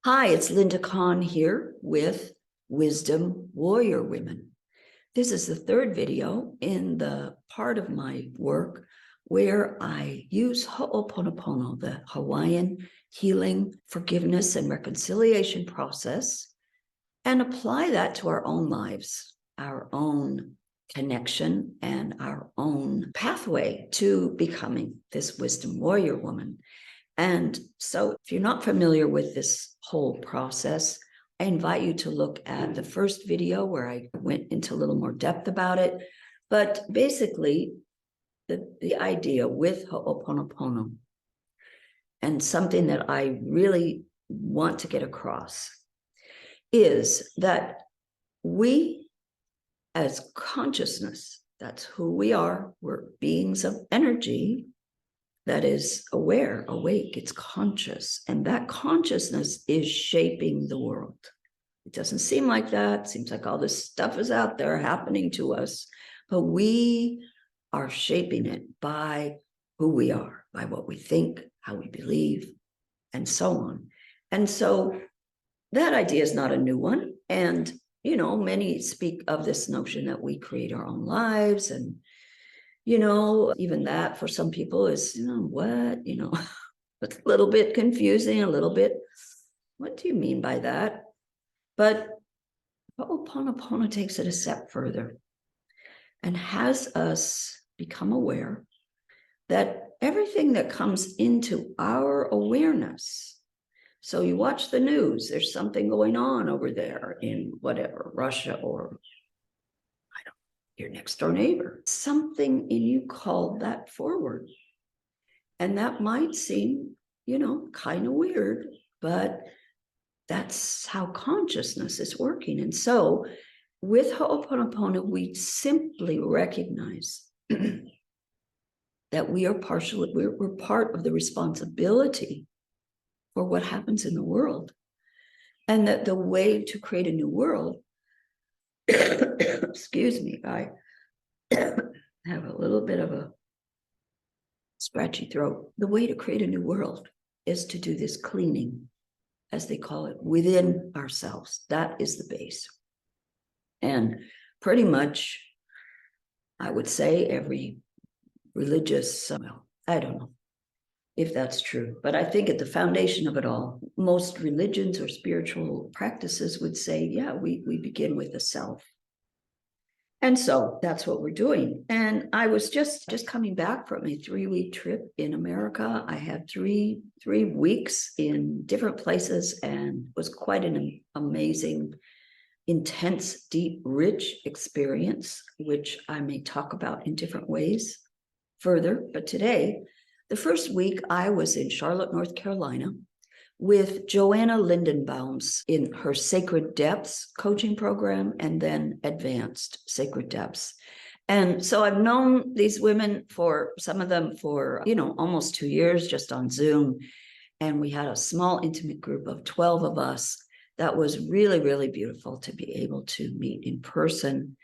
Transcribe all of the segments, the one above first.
Hi, it's Linda Kahn here with Wisdom Warrior Women. This is the third video in the part of my work where I use Ho'oponopono, the Hawaiian healing, forgiveness, and reconciliation process, and apply that to our own lives, our own connection, and our own pathway to becoming this Wisdom Warrior Woman. And so if you're not familiar with this whole process, I invite you to look at the first video where I went into a little more depth about it. But basically, the idea with Ho'oponopono, and something that I really want to get across, is that we as consciousness, that's who we are, we're beings of energy, that is aware, awake, it's conscious. And that consciousness is shaping the world. It doesn't seem like that. It seems like all this stuff is out there happening to us, but we are shaping it by who we are, by what we think, how we believe, and so on. And so that idea is not a new one. And, you know, many speak of this notion that we create our own lives, and even that for some people is, what, it's a little bit confusing, a little bit, what do you mean by that? But Ho'oponopono takes it a step further and has us become aware that everything that comes into our awareness, so you watch the news, there's something going on over there in whatever, Russia or your next door neighbor, something in you called that forward. And that might seem, kind of weird, but that's how consciousness is working. And so with Ho'oponopono, we simply recognize that we are we're part of the responsibility for what happens in the world. And that the way to create a new world, excuse me, I have a little bit of a scratchy throat. The way to create a new world is to do this cleaning, as they call it, within ourselves. That is the base. And pretty much, I would say every religious, I don't know if that's true, but I think at the foundation of it all, most religions or spiritual practices would say, yeah, we begin with the self. And so that's what we're doing. And I was just coming back from a 3-week trip in America. I had three weeks in different places, and it was quite an amazing, intense, deep, rich experience, which I may talk about in different ways further. But today, the first week, I was in Charlotte, North Carolina, with Joanna Lindenbaum's in her Sacred Depths coaching program, and then Advanced Sacred Depths. And so I've known these women, for some of them for, almost 2 years, just on Zoom. And we had a small, intimate group of 12 of us. That was really, really beautiful to be able to meet in person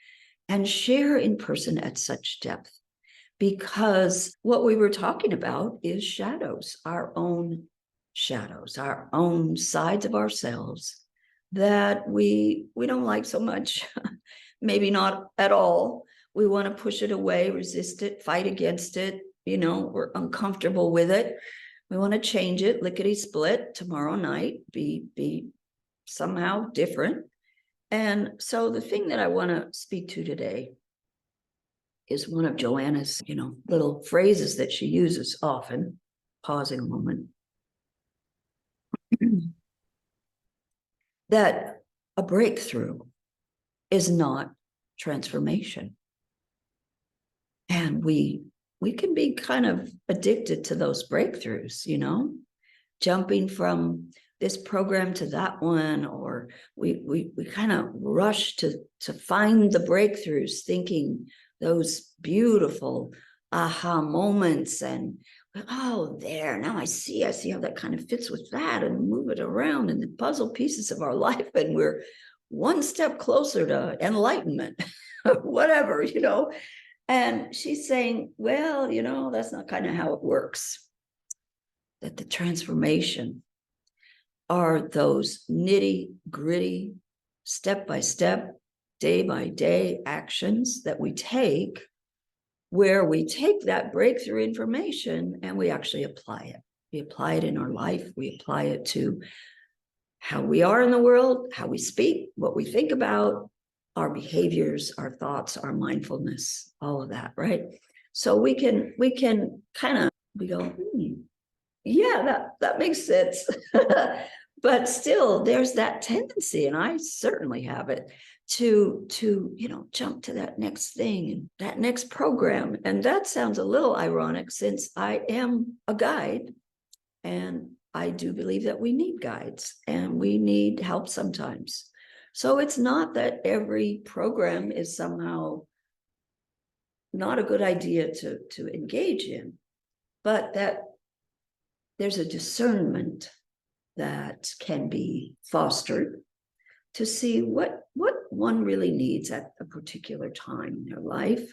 and share in person at such depth. Because what we were talking about is shadows, our own shadows, our own sides of ourselves that we don't like so much, maybe not at all. We want to push it away, resist it, fight against it. We're uncomfortable with it. We want to change it, lickety split tomorrow night, be somehow different. And so the thing that I want to speak to today is one of Joanna's, little phrases that she uses often. Pausing a moment. That a breakthrough is not transformation. And we can be kind of addicted to those breakthroughs, jumping from this program to that one, or we kind of rush to find the breakthroughs, thinking those beautiful aha moments, and oh, there, now I see how that kind of fits with that, and move it around in the puzzle pieces of our life, and we're one step closer to enlightenment, whatever, And she's saying, well, that's not kind of how it works. That the transformation are those nitty-gritty, step-by-step, day-by-day actions that we take, where we take that breakthrough information and we actually apply it. We apply it in our life. We apply it to how we are in the world, how we speak, what we think about, our behaviors, our thoughts, our mindfulness, all of that, right? So we can kind of, we go, yeah, that makes sense. But still, there's that tendency, and I certainly have it, to jump to that next thing and that next program. And that sounds a little ironic, since I am a guide, and I do believe that we need guides and we need help sometimes. So it's not that every program is somehow not a good idea to engage in, but that there's a discernment that can be fostered to see what one really needs at a particular time in their life.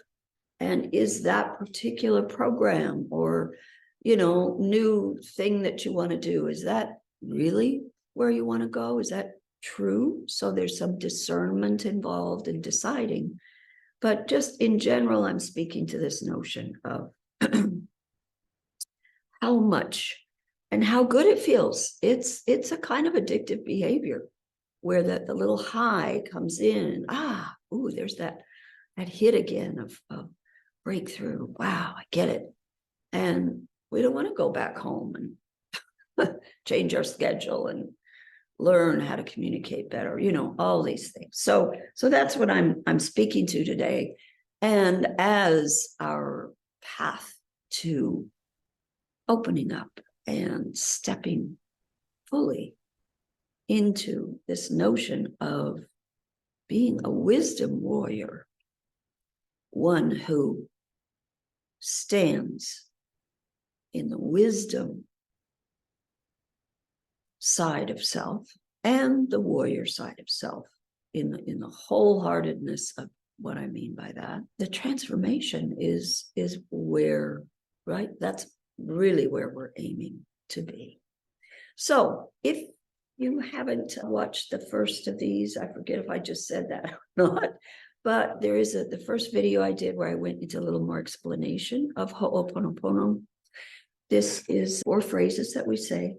And is that particular program or new thing that you want to do, is that really where you want to go? Is that true? So there's some discernment involved in deciding. But just in general, I'm speaking to this notion of how much and how good it feels. It's a kind of addictive behavior where the little high comes in. There's that hit again of breakthrough. Wow, I get it. And we don't want to go back home and change our schedule and learn how to communicate better, all these things. So that's what I'm speaking to today. And as our path to opening up and stepping fully into this notion of being a wisdom warrior, one who stands in the wisdom side of self and the warrior side of self, in the wholeheartedness of what I mean by that. The transformation is where, right? That's really where we're aiming to be. So if you haven't watched the first of these, I forget if I just said that or not, but there is the first video I did where I went into a little more explanation of Ho'oponopono. This is 4 phrases that we say.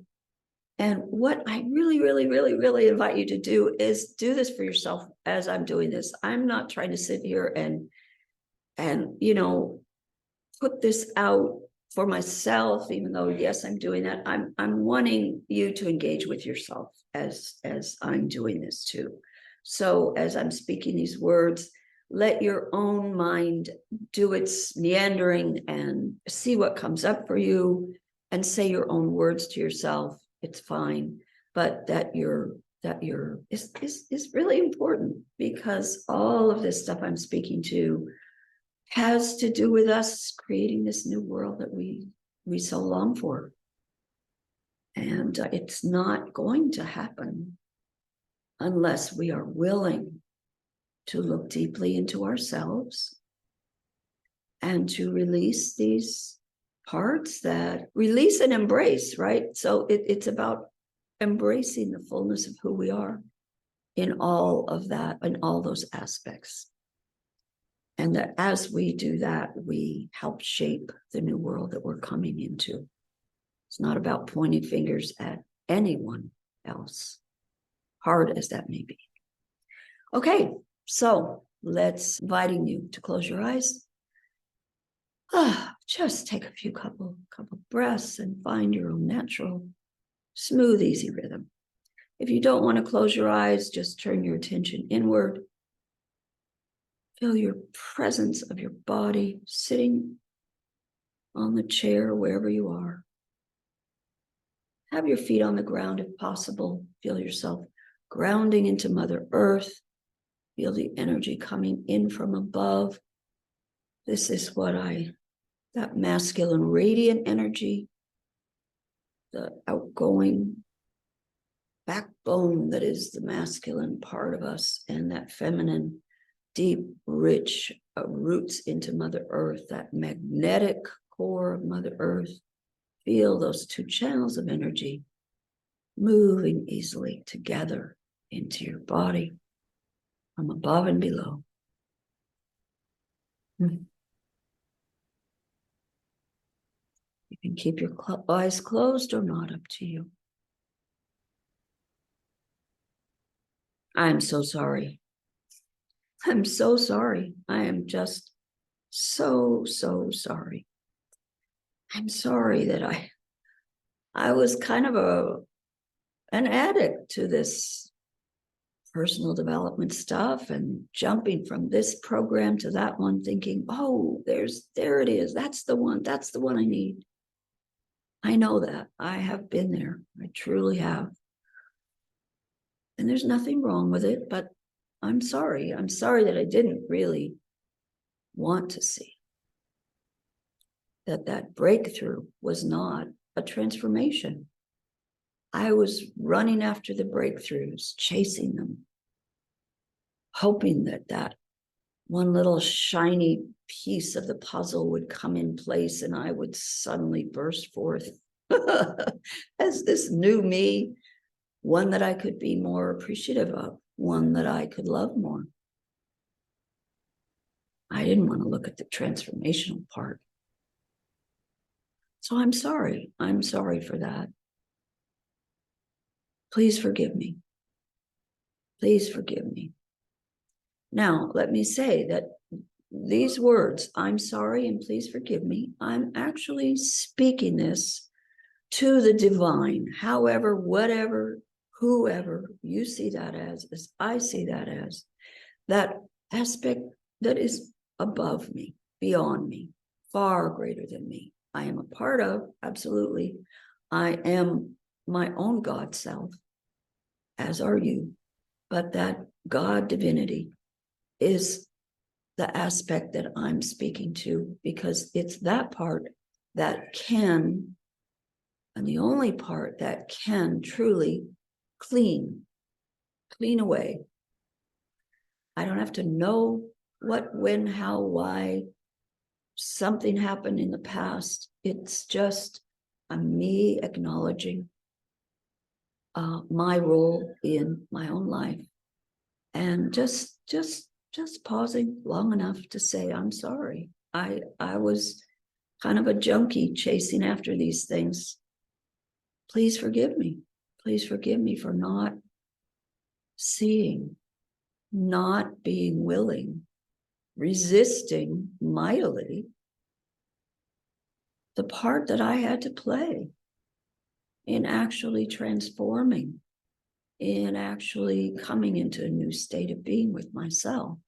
And what I really, really, really, really invite you to do is do this for yourself as I'm doing this. I'm not trying to sit here and put this out for myself, even though, yes, I'm doing that. I'm wanting you to engage with yourself as I'm doing this too. So as I'm speaking these words, let your own mind do its meandering and see what comes up for you, and say your own words to yourself. It's fine, but that is really important, because all of this stuff I'm speaking to has to do with us creating this new world that we so long for. And it's not going to happen unless we are willing to look deeply into ourselves and to release these parts, that release and embrace, right? So it's about embracing the fullness of who we are in all of that, in all those aspects. And that as we do that, we help shape the new world that we're coming into. It's not about pointing fingers at anyone else, hard as that may be. Okay, so let's inviting you to close your eyes. Just take a few couple breaths and find your own natural, smooth, easy rhythm. If you don't want to close your eyes, just turn your attention inward. Feel your presence of your body sitting on the chair, wherever you are. Have your feet on the ground if possible. Feel yourself grounding into Mother Earth. Feel the energy coming in from above. This is that masculine radiant energy, the outgoing backbone that is the masculine part of us, and that feminine, deep, rich roots into Mother Earth, that magnetic core of Mother Earth. Feel those 2 channels of energy moving easily together into your body from above and below. You can keep your eyes closed or not, up to you. I'm so sorry. I'm so sorry. I am just so sorry. I'm sorry that I was kind of an addict to this personal development stuff and jumping from this program to that one, thinking, oh, there it is. That's the one I need. I know that. I have been there. I truly have. And there's nothing wrong with it, but I'm sorry. I'm sorry that I didn't really want to see that breakthrough was not a transformation. I was running after the breakthroughs, chasing them, hoping that one little shiny piece of the puzzle would come in place and I would suddenly burst forth as this new me, one that I could be more appreciative of, one that I could love more. I didn't want to look at the transformational part. So I'm sorry. I'm sorry for that. Please forgive me. Please forgive me. Now, let me say that these words, I'm sorry and please forgive me, I'm actually speaking this to the divine, however, whatever, whoever you see that as I see that as, that aspect that is above me, beyond me, far greater than me. I am a part of, absolutely. I am my own God self, as are you. But that God divinity is the aspect that I'm speaking to, because it's that part that can, and the only part that can truly clean away. I don't have to know what, when, how, why something happened in the past. It's just me acknowledging my role in my own life, and just pausing long enough to say, I'm sorry. I was kind of a junkie chasing after these things. Please forgive me. Please forgive me for not seeing, not being willing, resisting mightily the part that I had to play in actually transforming, in actually coming into a new state of being with myself.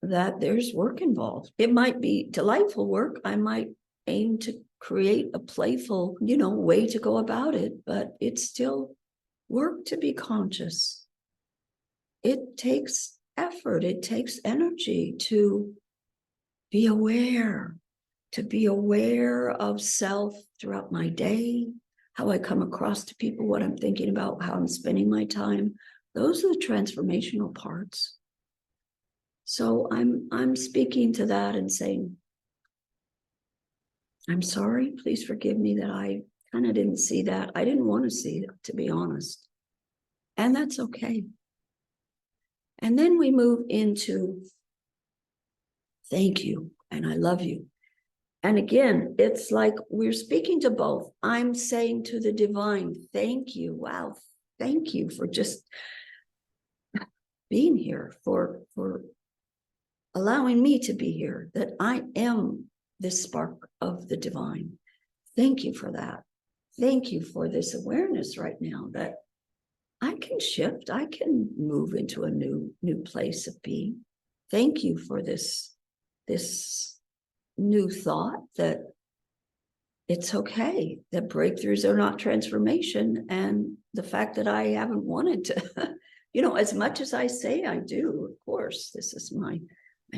That there's work involved. It might be delightful work. I might aim to create a playful, way to go about it, but it's still work to be conscious. It takes effort. It takes energy to be aware of self throughout my day, how I come across to people, what I'm thinking about, how I'm spending my time. Those are the transformational parts. So I'm speaking to that and saying, I'm sorry, please forgive me that I kind of didn't see that. I didn't want to see it, to be honest. And that's okay. And then we move into thank you and I love you. And again, it's like we're speaking to both. I'm saying to the divine, thank you. Wow, thank you for just being here, for allowing me to be here, that I am this spark of the divine. Thank you for that. Thank you for this awareness right now that I can shift. I can move into a new place of being. Thank you for this new thought that it's okay, that breakthroughs are not transformation. And the fact that I haven't wanted to, as much as I say I do, of course, this is my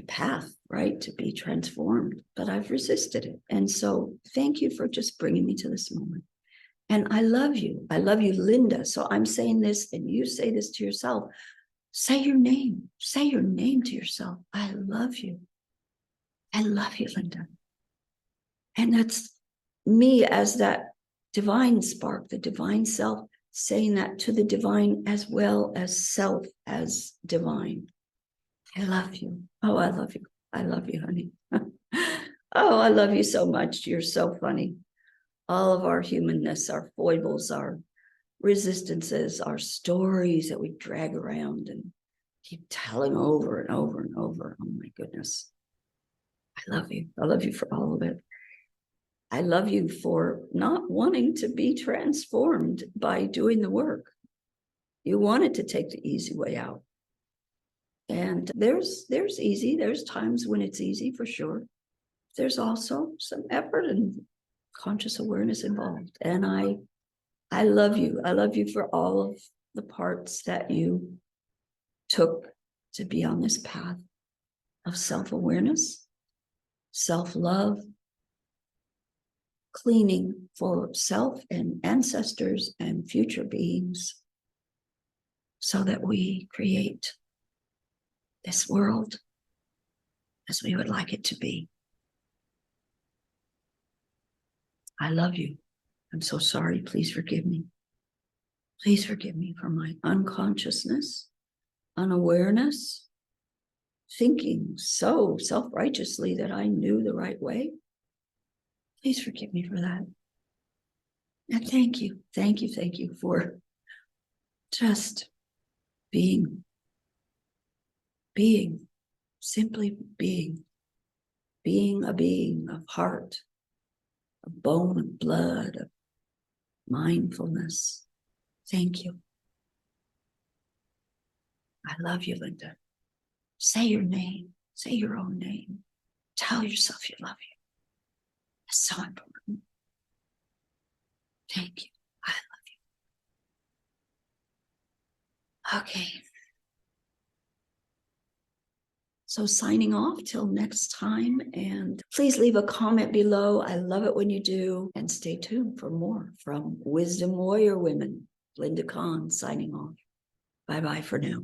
path, right, to be transformed, but I've resisted it. And so thank you for just bringing me to this moment. And I love you. I love you, Linda. So I'm saying this and you say this to yourself. Say your name. Say your name to yourself. I love you. I love you, Linda. And that's me as that divine spark, the divine self, saying that to the divine as well as self as divine. I love you. Oh, I love you. I love you, honey. Oh, I love you so much. You're so funny. All of our humanness, our foibles, our resistances, our stories that we drag around and keep telling over and over and over. Oh my goodness. I love you. I love you for all of it. I love you for not wanting to be transformed by doing the work. You wanted to take the easy way out. And there's easy. There's times when it's easy for sure. There's also some effort and conscious awareness involved. And I love you. I love you for all of the parts that you took to be on this path of self-awareness, self-love, cleaning for self and ancestors and future beings so that we create this world as we would like it to be. I love you. I'm so sorry. Please forgive me. Please forgive me for my unconsciousness, unawareness, thinking so self-righteously that I knew the right way. Please forgive me for that. And thank you for just being, simply being a being of heart, of bone and blood, of mindfulness. Thank you. I love you, Linda. Say your name. Say your own name. Tell yourself you love you. It's so important. Thank you. I love you. Okay. So signing off till next time, and please leave a comment below. I love it when you do, and stay tuned for more from Wisdom Warrior Women. Linda Kahn signing off. Bye-bye for now.